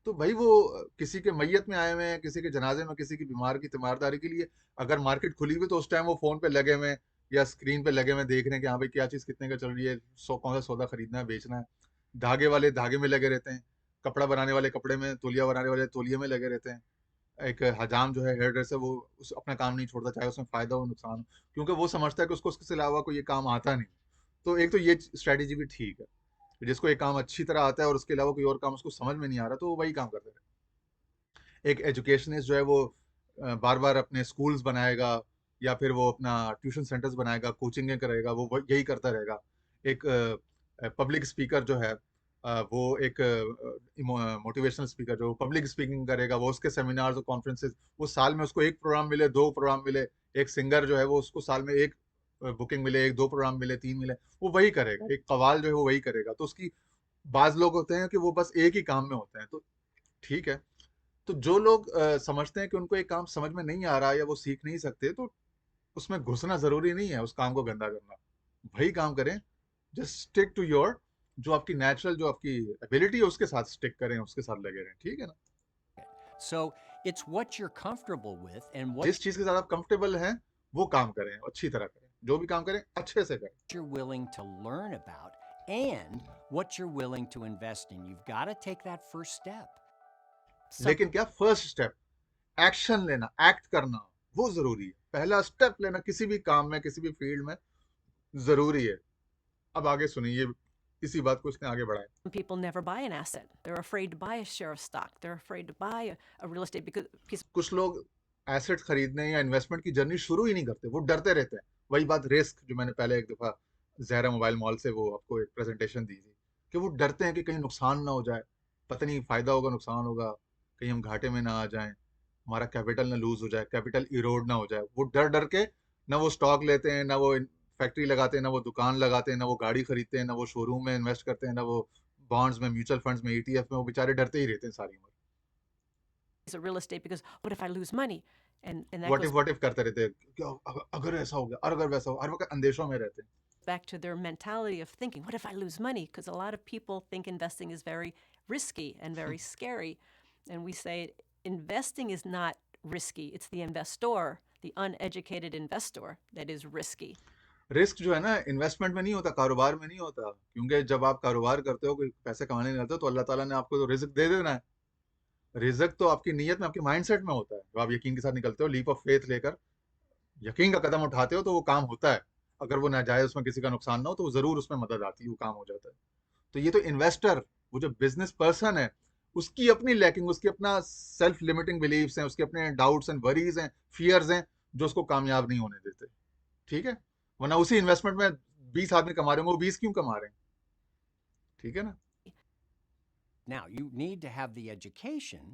तो भाई वो किसी के मैयत में आए हुए हैं, किसी के जनाजे में, किसी की बीमार की तीमारदारी के लिए अगर मार्केट खुली हुई, तो उस टाइम वो फोन पे लगे हुए या स्क्रीन पे लगे हुए देख रहे हैं कि हाँ भाई क्या चीज़ कितने का चल रही है, कौन सा सौदा खरीदना है, बेचना है। धागे वाले धागे में लगे रहते हैं, कपड़ा बनाने वाले कपड़े में, तौलिया बनाने वाले तौलिए में लगे रहते हैं। एक हजाम जो है हेयर ड्रेसर, वो उस अपना काम नहीं छोड़ता, चाहे उसमें फायदा हो नुकसान हो, क्योंकि वो समझता है कि उसको उसके अलावा कोई ये काम आता नहीं। तो एक तो ये स्ट्रैटेजी भी ठीक है, जिसको एक काम अच्छी तरह आता है और उसके अलावा कोई और काम उसको समझ में नहीं आ रहा, तो वो वही काम करते रहे। एक एजुकेशनिस्ट जो है वो बार बार अपने स्कूल्स बनाएगा, या फिर वो अपना ट्यूशन सेंटर्स बनाएगा, कोचिंगें करेगा, वो यही करता रहेगा। एक पब्लिक स्पीकर जो है, वो एक मोटिवेशनल स्पीकर जो पब्लिक स्पीकिंग करेगा, वो उसके सेमिनार्स और कॉन्फ्रेंसेस, वो साल में उसको एक प्रोग्राम मिले, 2 प्रोग्राम मिले। एक सिंगर जो है वो उसको साल में एक बुकिंग मिले, 1-2 प्रोग्राम मिले, 3 मिले, वो वही करेगा। एक कवाल जो है वो वही करेगा। तो उसकी बाज लोग होते हैं कि वो बस एक ही काम में होते हैं, तो ठीक है। तो जो लोग समझते हैं कि उनको एक काम समझ में नहीं आ रहा या वो सीख नहीं सकते, तो उसमें घुसना जरूरी नहीं है, उस काम को गंदा करना। वही काम करें, जस्ट स्टिक टू योर, जो आपकी नेचुरल, जो आपकी एबिलिटी है उसके साथ स्टिक करें, उसके साथ लगे रहें, ठीक है ना। So it's what you're comfortable with and what जिस चीज के साथ आप कंफर्टेबल हैं वो काम करें, अच्छी तरह करें, जो भी काम करें अच्छे से करें। you're willing to learn about and what you're willing to invest in. You've got to take that first step. लेकिन क्या, फर्स्ट स्टेप, एक्शन लेना, एक्ट करना, वो जरूरी है। पहला स्टेप लेना किसी भी काम में, किसी भी फील्ड में जरूरी है। अब आगे सुनिए, इसी बात को इसने आगे बढ़ाया। Some people never buy an asset. They're afraid to buy a share of stock. They're afraid to buy a real estate because piece कुछ लोग एसेट खरीदने या इन्वेस्टमेंट की जर्नी शुरू ही नहीं करते, वो डरते रहते हैं। वही बात रिस्क, जो मैंने पहले एक दफा जहरा मोबाइल मॉल से वो आपको एक प्रेजेंटेशन दी थी, कि वो डरते हैं कि कहीं नुकसान ना हो जाए, पता नहीं फायदा होगा नुकसान होगा, कहीं हम घाटे में ना आ जाएं, हमारा कैपिटल ना लूज हो जाए, कैपिटल इरोड ना हो जाए। वो डर डर के ना वो स्टॉक लेते हैं, ना वो फैक्ट्री लगाते हैं, ना वो दुकान लगाते हैं, ना वो गाड़ी खरीदते हैं, ना वो शोरूम में इन्वेस्ट करते हैं, ना वो बॉन्ड्स में, म्यूचुअल फंड्स में, ईटीएफ में। वो बेचारे डरते ही रहते हैं सारी उम्र। of real estate because what if I lose money? And that goes what if करते रहते हैं, क्या अगर ऐसा हो गया, और अगर वैसा हो, हर वक्त अंदेशों में रहते हैं। back to their mentality of thinking, what if I lose money? Because a lot of people think investing is very risky and very scary. And we say investing is not risky. It's the investor, the uneducated investor, that is risky. Risk जो है ना, investment में नहीं होता, कारोबार में नहीं होता। क्योंकि जब आप कारोबार करते हो, कोई पैसे कमाने निकलते हो, तो अल्लाह ताला ने आपको तो रिस्क दे देना है। रिस्क तो आपकी नीयत में, आपके माइंडसेट में होता है। जब आप यकीन के साथ निकलते हो, लीप ऑफ फेथ लेकर यकीन का कदम उठाते हो, तो वो काम होता है। अगर वो नाजायज उसमें किसी का नुकसान ना हो, तो वो जरूर उसमें मदद आती है, वो काम हो जाता है। तो ये तो इन्वेस्टर, वो जो बिजनेस पर्सन है, उसकी अपनी लैकिंग, उसकी अपना सेल्फ लिमिटिंग बिलीव्स हैं, उसके अपने डाउट्स एंड वरीज हैं, फियर्स हैं, जो उसको कामयाब नहीं होने देते, ठीक है। वरना उसी इन्वेस्टमेंट में 20 आदमी कमा रहे होंगे, वो 20 क्यों कमा रहे हैं, ठीक है ना। Now, you need to have the education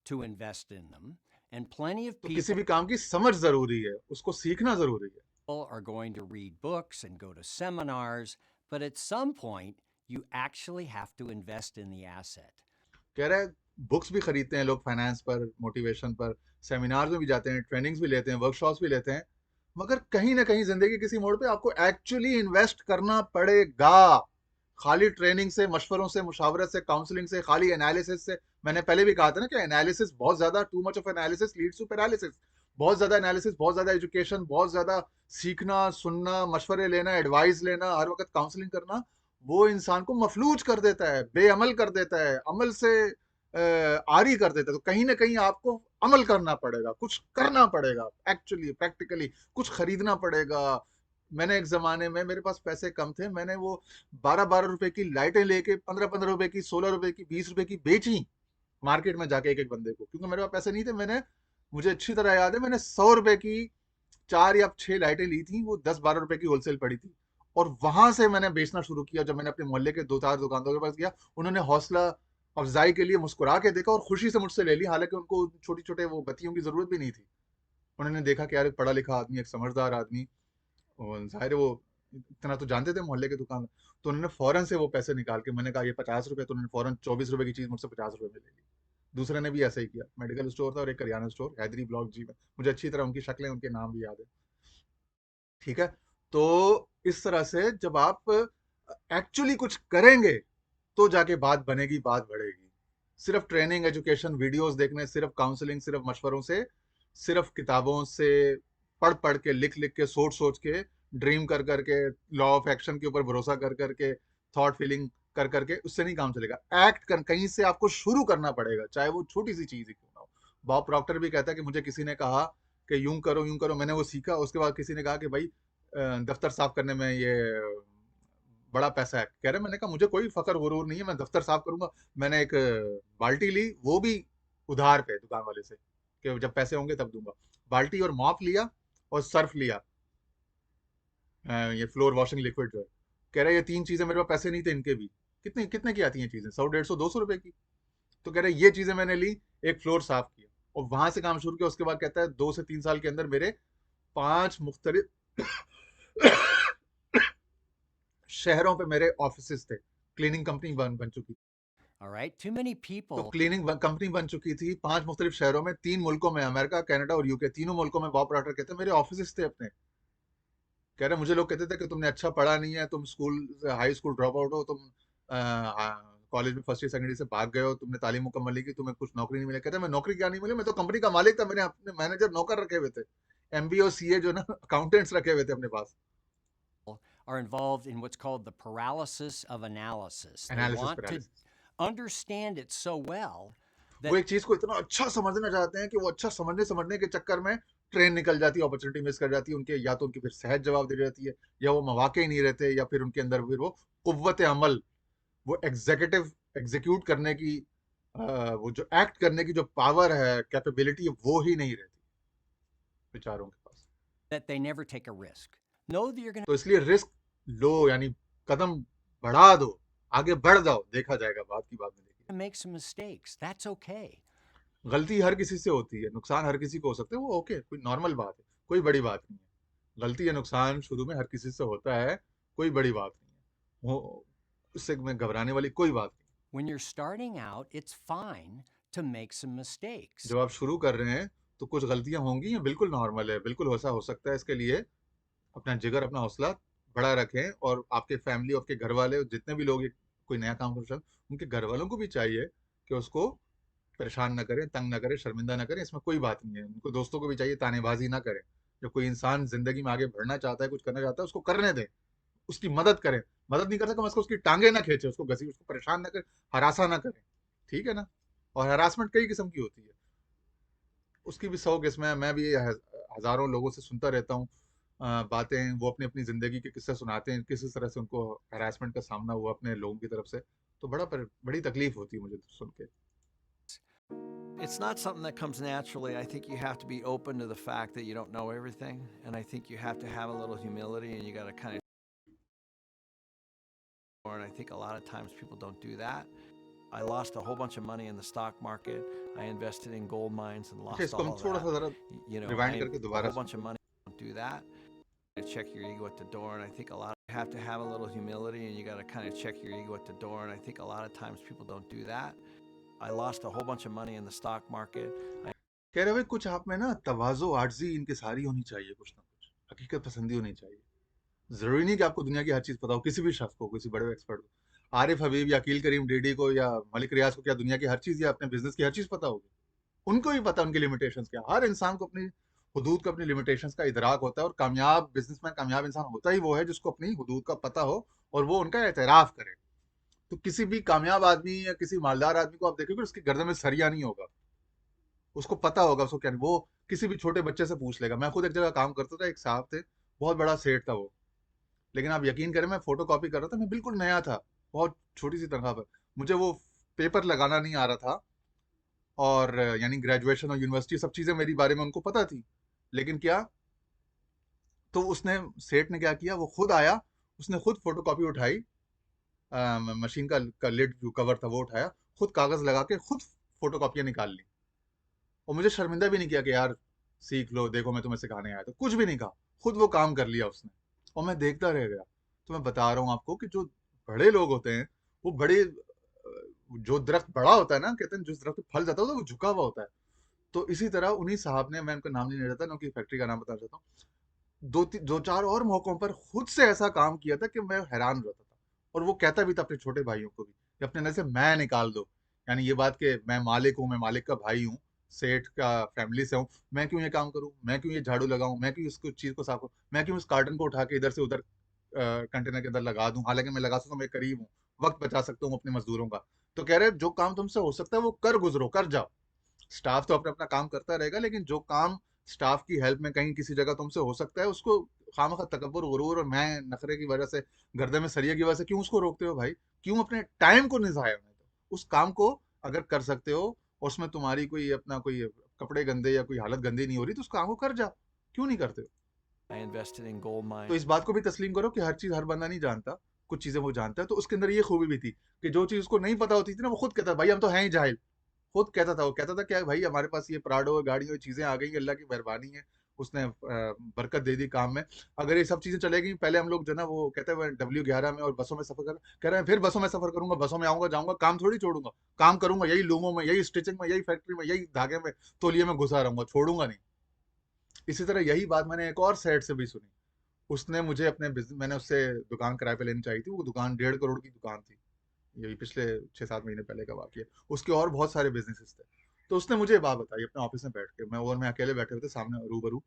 to invest in them, and plenty of तो किसी people भी काम की समझ जरूरी है, उसको सीखना जरूरी है। are going to read books and go to seminars, but at some point, you actually have to invest in the asset. कह रहा है बुक्स भी खरीदते हैं लोग, फाइनेंस पर, मोटिवेशन पर, सेमिनार्स में भी जाते हैं, ट्रेनिंग्स भी लेते हैं, वर्कशॉप्स भी लेते हैं, मगर कहीं ना कहीं जिंदगी किसी मोड़ पे आपको एक्चुअली इन्वेस्ट करना पड़ेगा। खाली ट्रेनिंग से, मशवरों से, मुशावरत से, काउंसलिंग से, खाली एनालिसिस से, मैंने पहले भी कहा था ना कि एनालिसिस बहुत ज्यादा, too much of analysis leads to paralysis. बहुत ज्यादा एनालिसिस, बहुत ज्यादा एजुकेशन, बहुत ज्यादा सीखना, सुनना, मशवरे लेना, एडवाइस लेना, हर वक्त काउंसलिंग करना, वो इंसान को मफलूज कर देता है, बेअमल कर देता है, अमल से आरी कर देता है। तो कहीं ना कहीं आपको अमल करना पड़ेगा, कुछ करना पड़ेगा, एक्चुअली प्रैक्टिकली कुछ खरीदना पड़ेगा। मैंने एक जमाने में, मेरे पास पैसे कम थे, मैंने वो 12-12 रुपए की लाइटें लेके 15-15 रुपए की, 16 रुपए की, 20 रुपए की बेची मार्केट में जाके एक एक बंदे को, क्योंकि मेरे पास पैसे नहीं थे। मैंने, मुझे अच्छी तरह याद है, मैंने 100 रुपए की 4 या 6 लाइटें ली थी, वो 10-12 रुपए की होलसेल पड़ी थी, और वहां से मैंने बेचना शुरू किया। जब मैंने अपने मोहल्ले के 2-4 दुकानदारों के पास गया, उन्होंने हौसला अफजाई के लिए मुस्कुरा के देखा और खुशी से मुझसे ले ली, हालांकि उनको छोटी छोटे वो बत्तियों की जरूरत भी नहीं थी। उन्होंने देखा कि यार एक पढ़ा लिखा आदमी, एक समझदार आदमी, और जाहिर है वो इतना तो जानते थे मोहल्ले के दुकान, तो उन्होंने फौरन से वो पैसे निकाल के, मैंने कहा ये 50 रुपए, तो उन्होंने फौरन 24 रुपए की चीज मुझसे 50 रुपए में ले ली। दूसरे ने भी ऐसा ही किया, मेडिकल स्टोर था और एक kirana store, Haidari block G में, मुझे अच्छी तरह उनकी शक्लें, उनके नाम भी याद है, ठीक है। तो इस तरह से जब आप एक्चुअली कुछ करेंगे, तो जाके बात बनेगी, बात बढ़ेगी। सिर्फ ट्रेनिंग, एजुकेशन, वीडियोस देखने, सिर्फ काउंसलिंग, सिर्फ मशवरों से, सिर्फ किताबों से पढ़ पढ़ के, लिख लिख के, सोच सोच के, ड्रीम कर करके, लॉ ऑफ एक्शन के ऊपर भरोसा कर करके, थॉट फीलिंग कर करके, उससे नहीं काम चलेगा। एक्ट कर, कहीं से आपको शुरू करना पड़ेगा, चाहे वो छोटी सी चीज ही क्यों ना हो। बॉब प्रॉक्टर भी कहता है कि मुझे किसी ने कहा कि यूं करो, यूं करो, मैंने वो सीखा, उसके बाद किसी ने कहा कि भाई दफ्तर साफ करने में ये बड़ा पैसा है। कह रहे, मैंने कहा मुझे कोई फकर गुरूर नहीं है, मैं दफ्तर साफ करूंगा। मैंने एक बाल्टी ली, वो भी उधार पे दुकान वाले से, कि जब पैसे होंगे तब दूंगा। बाल्टी और मॉप लिया और सर्फ लिया, ये फ्लोर वॉशिंग लिक्विड जो है। कह रहे ये 3 चीजें, मेरे पास पैसे नहीं थे इनके भी। कितने कितने की आती हैं चीजें, 100, 150, 200 रुपए की। तो कह रहे ये चीजें मैंने ली, एक फ्लोर साफ किया और वहां से काम शुरू किया। उसके बाद कहता है 2 से 3 साल के अंदर मेरे 5 मुख्तलिफ शहरों पे मेरे ऑफिसेस थे, क्लीनिंग कंपनी बन चुकी थी। All right? Too many तो people क्लीनिंग कंपनी बन चुकी थी 5 मुख्तलिफ शहरों में, 3 मुल्कों में, अमेरिका, कनाडा और यूके, तीनों मुल्कों में बॉब प्रॉक्टर कहते हैं मेरे ऑफिस थे अपने। कह रहे मुझे लोग कहते थे कि तुमने अच्छा पढ़ा नहीं है, तुम school high school drop out हो, तुम कॉलेज में फर्स्ट ईयर सेकंड ईयर से भाग गए हो, तुमने तालीम मुकम्मल नहीं की, तुम्हें कुछ नौकरी नहीं मिली। कहते मैं नौकरी क्या नहीं मिली, मैं तो कंपनी का मालिक था, मैंने अपने मैनेजर नौकर रखे हुए थे, एमबीए और सीए जो ना अकाउंटेंट्स रखे हुए थे अपने पास। are involved in what's called the paralysis of analysis. They analysis want to paralysis, understand it so well वो that एक चीज को इतना अच्छा समझना चाहते हैं कि वो अच्छा समझने के चक्कर में ट्रेन निकल जाती है, अपॉर्चुनिटी मिस कर जाती है उनके, या तो उनकी फिर सहज जवाब दे जाती है, या वो मौके ही नहीं रहते, या फिर उनके अंदर फिर वो कुव्वत अमल, वो एग्जीक्यूट करने की वो जो एक्ट करने की जो पावर है, कैपेबिलिटी, वो ही नहीं रहती बेचारों के पास। they never take a risk. Know that you're going तो इसलिए रिस्क लो, यानी कदम बढ़ा दो, आगे बढ़ जाओ, देखा जाएगा, बात की बात में देखिए। to make some mistakes. That's okay. गलती हर किसी से होती है, नुकसान हर किसी को हो सकते हैं, वो ओके, कोई नॉर्मल बात है, कोई बड़ी बात नहीं है। गलती या नुकसान शुरू में हर किसी से होता है, कोई बड़ी बात नहीं है, वो उससे में घबराने वाली कोई बात नहीं। When you're starting out, it's fine to make some mistakes. जब आप शुरू कर रहे हैं तो कुछ गलतियां होंगी, ये बिल्कुल नॉर्मल है, बिल्कुल ऐसा हो सकता है। इसके लिए अपना जिगर, अपना हौसला बड़ा रखें, और आपके फैमिली, आपके घर वाले, जितने भी लोग कोई नया काम कर रहे हैं, उनके घर वालों को भी चाहिए कि उसको परेशान ना करें, तंग ना करें, शर्मिंदा ना करें, इसमें कोई बात नहीं है। उनको दोस्तों को भी चाहिए तानेबाजी ना करें। जब कोई इंसान जिंदगी में आगे बढ़ना चाहता है, कुछ करना चाहता है, उसको करने दें, उसकी मदद करें। मदद नहीं कर सकता, उसको उसकी टांगे ना खींचे, उसको घसी, उसको परेशान ना करें, हरासा ना करें, ठीक है ना। और हरासमेंट कई किस्म की होती है, उसकी भी 100 किस्में हैं। मैं भी हजारों लोगों से सुनता रहता हूँ बातें, वो अपनी अपनी जिंदगी के किस्से सुनाते हैं, किस तरह से उनको हरासमेंट का सामना हुआ अपने लोगों की तरफ से। तो बड़ी तकलीफ होती है मुझे सुन के। It's not something that comes naturally. I think you have to be open to the fact that you don't know everything. And I think you have to have a little humility, and you got to kind of. And I think a lot of times people don't do that. I lost a whole bunch of money in the stock market. I invested in gold mines and अच्छा, lost इसको all हम of थोड़ा that. सा जरा You know, rewind I करके a दोबारा whole bunch of सुनते हैं। money. Don't do that. Check your ego at the door, and I think a lot you have to have a little humility, and you got to kind of check your ego at the door. And I think a lot of times people don't do that. I lost a whole bunch of money in the stock market. कह रहे भाई कुछ आप में ना तवाज़ो, आर्जी इनकी सारी होनी चाहिए, कुछ ना कुछ हकीकत पसंदी होनी चाहिए। जरूरी नहीं कि आपको दुनिया की हर चीज पता हो, किसी भी शख्स को, किसी बड़े एक्सपर्ट को, आरिफ हबीब या अकील करीम डीडी को या मलिक रियाज को क्या दुनिया की हर चीज या अपने बिजनेस की हर चीज पता होगी? उनको भी पता उनकी लिमिटेशंस क्या। हर इंसान को अपनी हुदूद का, अपनी लिमिटेशंस का इदराक होता है, और कामयाब बिजनेसमैन, कामयाब इंसान होता ही वो है जिसको अपनी हुदूद का पता हो और वो उनका एतराफ करे। तो किसी भी कामयाब आदमी या किसी मालदार आदमी को आप देखोगे उसकी गर्दन में सरिया नहीं होगा, उसको पता होगा उसको क्या। वो किसी भी छोटे बच्चे से पूछ लेगा। मैं खुद एक जगह काम करता था, एक साहब थे, बहुत बड़ा सेठ था वो, लेकिन आप यकीन करें मैं फोटो कॉपी कर रहा था, मैं बिल्कुल नया था, बहुत छोटी सी तनख्वाह पर, मुझे वो पेपर लगाना नहीं आ रहा था, और यानी ग्रेजुएशन और यूनिवर्सिटी सब चीज़ें मेरी बारे में उनको पता थी। लेकिन क्या, तो उसने, सेठ ने क्या किया, वो खुद आया, उसने खुद फोटो कॉपी उठाई, मशीन का लिड जो कवर था वो उठाया, खुद कागज़ लगा के खुद फोटो कॉपियाँ निकाल ली, और मुझे शर्मिंदा भी नहीं किया कि यार सीख लो, देखो मैं तुम्हें सिखाने आया, तो कुछ भी नहीं कहा, खुद वो काम कर लिया उसने, और मैं देखता रह गया। तो मैं बता रहा हूँ आपको कि जो बड़े लोग होते हैं वो बड़े, जो दरख्त बड़ा होता है ना, कहते हैं जिस दरख्त पे फल जाता है वो झुका हुआ होता है। तो इसी तरह उन्हीं साहब ने, मैं उनका नाम नहीं ले रहा था, उनकी फैक्ट्री का नाम बताना चाहता हूँ, दो चार और मौकों पर खुद से ऐसा काम किया था कि मैं हैरान रहता था। और वो कहता भी था अपने छोटे भाइयों को भी कि अपने अंदर से मैं निकाल दो, यानी ये बात कि मैं मालिक हूँ, मैं मालिक का भाई हूँ, सेठ का फैमिली से हूँ, मैं क्यों ये काम करूँ, मैं क्यों ये झाड़ू लगाऊं, मैं क्यों इसको चीज़ को साफ करूँ, मैं क्यों इस कार्टन को उठा के इधर से उधर कंटेनर के अंदर लगा दूं, हालांकि मैं लगा सकता हूँ, मैं करीब हूँ, वक्त बचा सकता हूँ अपने मजदूरों का। तो कह रहे जो काम तुमसे हो सकता है वो कर गुजरो, कर जाओ। स्टाफ तो अपना अपना काम करता रहेगा, लेकिन जो काम स्टाफ की हेल्प में कहीं किसी जगह तुमसे हो सकता है, उसको खामखा तकब्बुर, गुरूर और मैं नखरे की वजह से, गर्दन में सरिया की वजह से क्यों उसको रोकते हो भाई? क्यों अपने टाइम को नहीं ज़ाया होने दो? उस काम को अगर कर सकते हो और उसमें तुम्हारी कोई अपना कोई कपड़े गंदे या कोई हालत गंदी नहीं हो रही, तो उस काम को कर जाओ, क्यों नहीं करते हो? I invested in gold mines. तो इस बात को भी तस्लीम करो कि हर चीज़ हर बंदा नहीं जानता, कुछ चीज़ें वो जानता है। तो उसके अंदर ये खूबी भी थी कि जो चीज़ उसको नहीं पता होती थी ना, वो खुद कहता भाई हम तो हैं ही जाहिल। खुद कहता था, वो कहता था क्या भाई हमारे पास ये प्राडो गाड़ी और चीज़ें आ गई, अल्लाह की मेहरबानी है, उसने बरकत दे दी काम में। अगर ये सब चीजें चलेगी, पहले हम लोग जो ना वो कहते हैं W11 में और बसों में सफर कर, कह रहे हैं फिर बसों में सफर करूंगा, बसों में आऊंगा जाऊंगा, काम थोड़ी छोड़ूंगा, काम करूंगा, यही लूमों में, यही स्टिचिंग में, यही फैक्ट्री में, यही धागे में, तौलिए में घुसा रहूंगा, छोड़ूंगा नहीं। इसी तरह यही बात मैंने एक और सेट से भी सुनी। उसने मुझे अपने बिजनेस, मैंने उससे दुकान किराए पे लेनी चाहिए थी, वो दुकान 1.5 करोड़ की दुकान थी, यही पिछले 6-7 महीने पहले का वाकया। उसके और बहुत सारे बिजनेसेस थे। तो उसने मुझे ये बात बताई अपने ऑफिस में बैठ के, मैं अकेले बैठे हुए थे सामने रूबरू।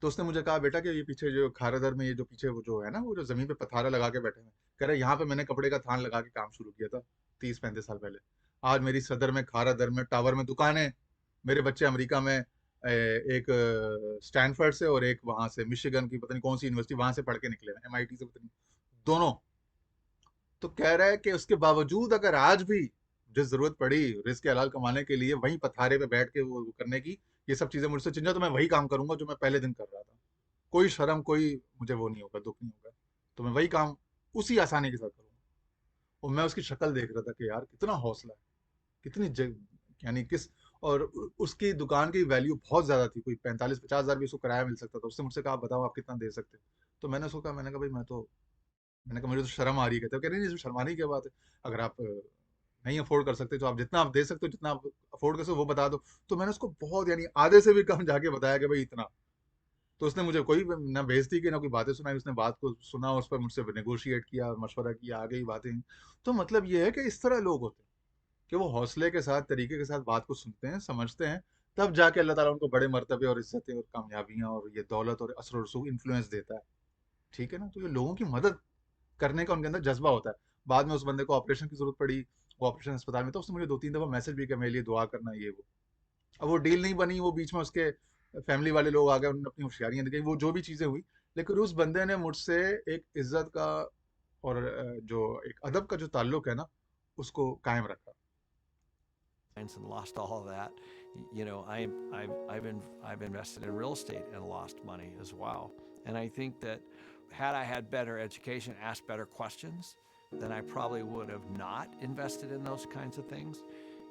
तो उसने मुझे कहा, बेटा कि ये पीछे जो खारादर में, ये जो पीछे वो जो है ना, वो जो जमीन पे पथारा लगा के बैठे हैं, कह रहे यहाँ पे मैंने कपड़े का थान लगा के काम शुरू किया था 30-35 साल पहले। आज मेरी सदर में, खारादर में, टावर में दुकानें। मेरे बच्चे अमेरिका में एक स्टैनफोर्ड से और एक वहां से मिशिगन की पता नहीं कौन सी यूनिवर्सिटी वहां से पढ़ के निकले हैं, MIT से पता नहीं, दोनों। तो कह रहा है कि उसके बावजूद अगर आज भी जो जरूरत पड़ी रिस्क के हलाल कमाने के लिए, वहीं पथारे पे बैठ के वो करने की, ये सब चीजें मुझसे चिंजा, तो मैं वही काम करूंगा जो मैं पहले दिन कर रहा था। कोई शर्म, कोई मुझे वो नहीं होगा, दुख नहीं होगा। तो मैं वही काम उसी आसानी के साथ करूंगा। और मैं उसकी शक्ल देख रहा था कि यार कितना हौसला है, कितनी यानी किस, और उसकी दुकान की वैल्यू बहुत ज्यादा थी, कोई 45-50 हज़ार भी उसको किराया मिल सकता था। उसने मुझसे कहा, बताओ आप कितना दे सकते हो? तो मैंने उसको कहा, मैंने कहा मुझे तो शर्म आ रही है। कहते कह रहे नहीं, इसमें शर्माने की क्या बात है, अगर आप नहीं अफोर्ड कर सकते तो आप जितना आप दे सकते हो, जितना आप अफोर्ड कर सकते हो वो बता दो। तो मैंने उसको बहुत, यानी आधे से भी कम जाके बताया कि भाई इतना। तो उसने मुझे कोई ना बेइज्जती की ना कोई बातें सुनाई, उसने बात को सुना, उस पर मुझसे नेगोशिएट किया, मशवरा किया, आगे ही बातें। तो मतलब ये है कि इस तरह लोग होते हैं कि वो हौसले के साथ, तरीके के साथ बात को सुनते हैं, समझते हैं, तब जाके अल्लाह ताला उनको बड़े मर्तबे और इज्जतें और कामयाबियां और ये दौलत और असर और रसूख इन्फ्लुएंस देता है। ठीक है ना? तो ये लोगों की मदद करने का उनके अंदर जज्बा होता है। बाद में उस बंदे को ऑपरेशन की जरूरत पड़ी, वो ऑपरेशन अस्पताल में था, उसने मुझे 2-3 दफा मैसेज भी किया, मेरे लिए दुआ करना, ये वो। अब वो डील नहीं बनी, वो बीच में उसके फैमिली वाले लोग आ गए, उन्होंने अपनी होशियारियां दिखाई, वो जो भी चीजें हुई, लेकिन उस बंदे ने मुझसे एक इज्जत का और जो एक अदब का जो ताल्लुक है ना, उसको कायम रखा। And lost all of that. You know, I've invested in real estate and lost money as well. And I think that had I had better education, asked better questions, then I probably would have not invested in those kinds of things.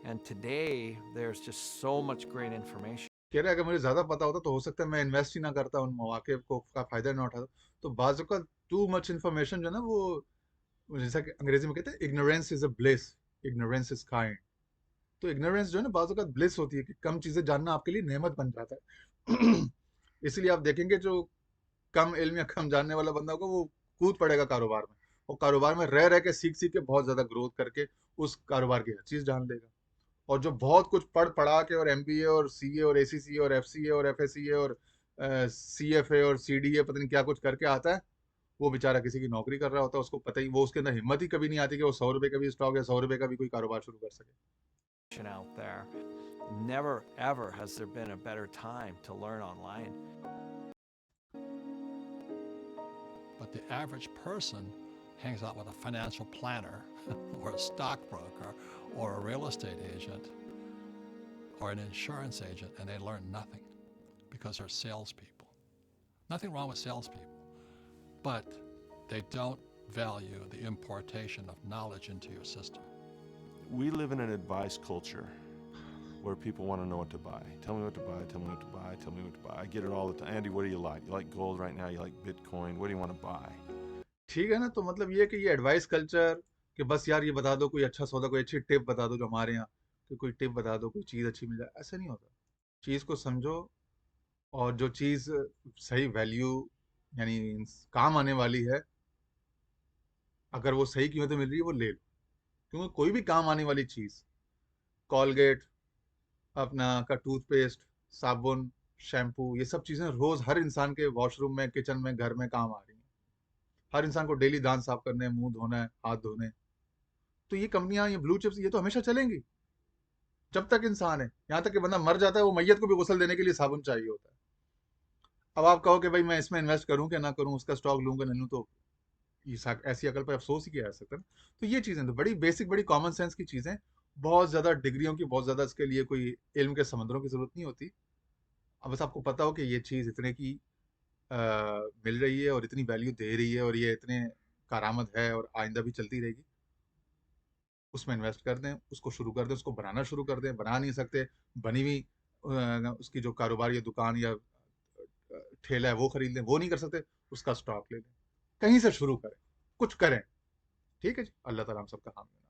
And today, there's just so much great information. कह रहे अगर मुझे ज्यादा पता होता तो हो सकता है मैं इन्वेस्ट ही ना करता, उन मौके को का फायदा ना उठाता। तो बाजू का टू मच इन्फॉर्मेशन जो है ना, वो जैसा कि अंग्रेजी में कहते हैं, ignorance is a bliss, ignorance is kind. तो इग्नोरेंस जो है ना, बाजू का ब्लिस होती है कि कम चीजें जानना आपके लिए नेमत बन जाता है। इसलिए आप देखेंगे जो कम इल्म या कम जानने वाला बंदा होगा, वो कूद पड़ेगा कारोबार में, और कारोबार में रह रह के, सीख सीख के, बहुत ज्यादा ग्रोथ करके उस कारोबार की हर चीज जान लेगा। और जो बहुत कुछ पढ़ पढ़ा के और MBA और CA और ACCA और FCA और FSCA और CFA और CDA पता नहीं क्या कुछ करके आता है, वो बेचारा किसी की नौकरी कर रहा होता है, उसको पता ही, वो उसके अंदर हिम्मत ही कभी नहीं आती कि वो 100 रुपए का भी स्टॉक या 100 रुपए का भी कोई कारोबार शुरू कर सके। Out there. Never ever has there been a better time to learn online. But the average person hangs out with a financial planner or a stockbroker or a real estate agent or an insurance agent, and they learn nothing because they're salespeople. Nothing wrong with salespeople, but they don't value the importation of knowledge into your system. We live in an advice culture where people want to know what to buy. Tell me what to buy, tell me what to buy, tell me what to buy. I get it all the time. Andy, what do you like? You like gold right now? You like Bitcoin? What do you want to buy? ठीक है ना? तो मतलब ये कि ये advice culture, कि बस यार ये बता दो कोई अच्छा सौदा, कोई अच्छी टिप बता दो जो हमारे यहाँ, कि कोई टिप बता दो, कोई चीज़ अच्छी मिल जाए, ऐसा नहीं होता। चीज़ को समझो, और जो चीज़ सही वैल्यू, यानी काम आने वाली है, अगर वो सही कीमत में मिल रही है, वो ले लो। क्योंकि कोई भी काम आने वाली चीज़, कॉलगेट अपना का, टूथपेस्ट, साबुन, शैम्पू, ये सब चीज़ें रोज़ हर इंसान के वॉशरूम में, किचन में, घर में काम आ रही हैं। हर इंसान को डेली दांत साफ करने हैं, मुंह धोना है, हाथ धोने हैं। तो ये कंपनियां, ये ब्लू चिप्स, ये तो हमेशा चलेंगी जब तक इंसान है। यहाँ तक कि बंदा मर जाता है, वो मैयत को भी गुस्ल देने के लिए साबुन चाहिए होता है। अब आप कहो कि भाई मैं इसमें इन्वेस्ट करूं कि ना करूं, उसका स्टॉक लूं कि नहीं लूं, तो ऐसी अकल पर अफसोस ही किया जा सकता है ना। तो ये चीज़ें तो बड़ी बेसिक, बड़ी कॉमन सेंस की चीज़ें, बहुत ज़्यादा डिग्रियों की, बहुत ज़्यादा इसके लिए कोई इल्म के समंदरों की ज़रूरत नहीं होती। अब बस आपको पता हो कि ये चीज़ इतने की मिल रही है और इतनी वैल्यू दे रही है और ये इतने कारामद है और आइंदा भी चलती रहेगी, उसमें इन्वेस्ट कर दें, उसको शुरू कर दें, उसको बनाना शुरू कर दें। बना नहीं सकते, बनी हुई उसकी जो कारोबार या दुकान या ठेला है वो खरीद लें, वो नहीं कर सकते उसका स्टॉक ले लें, कहीं से शुरू करें, कुछ करें। ठीक है जी, अल्लाह ताला हम सबका हामी